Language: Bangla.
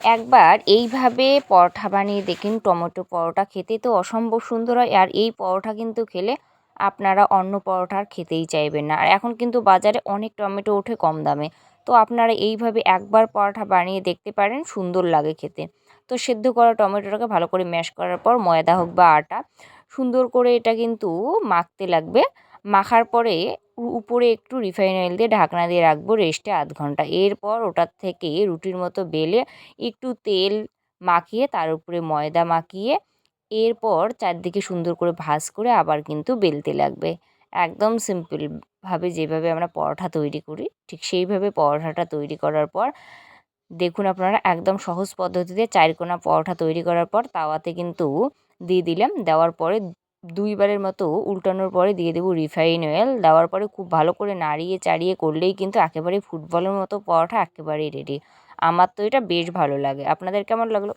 একবার এইভাবে পরোটা বানিয়ে দেখুন। টমেটো পরোটা খেতে তো অসম্ভব সুন্দর হয়, আর এই পরোটা কিন্তু খেলে আপনারা অন্য পরোটা আর খেতেই চাইবেন না। আর এখন কিন্তু বাজারে অনেক টমেটো ওঠে কম দামে, তো আপনারা এইভাবে একবার পরোটা বানিয়ে দেখতে পারেন, সুন্দর লাগে খেতে। তো সেদ্ধ করা টমেটোটাকে ভালো করে ম্যাশ করার পর ময়দা হোক বা আটা, সুন্দর করে এটা কিন্তু মাখতে লাগবে। মাখার পরে উপরে একটু রিফাইন অয়েল দিয়ে ঢাকনা দিয়ে রাখবো রেস্টে আধ ঘন্টা। এরপর ওটার থেকে রুটির মতো বেলে একটু তেল মাখিয়ে তার উপরে ময়দা মাখিয়ে এরপর চারদিকে সুন্দর করে ভাঁজ করে আবার কিন্তু বেলতে লাগবে। একদম সিম্পলভাবে যেভাবে আমরা পরোটা তৈরি করি ঠিক সেইভাবে পরোটাটা তৈরি করার পর দেখুন আপনারা একদম সহজ পদ্ধতিতে চারকোনা পরোটা তৈরি করার পর তাওয়াতে কিন্তু দিয়ে দিলাম। দেওয়ার পরে ২ বারের মতো উল্টানোর পরে দিয়ে দেবো রিফাইন অয়েল। দেওয়ার পরে খুব ভালো করে নাড়িয়ে চাড়িয়ে করলেই কিন্তু একেবারে ফুটবলের মতো পরোটা একেবারেই রেডি। আমার তো এটা বেশ ভালো লাগে। আপনাদের কেমন লাগলো?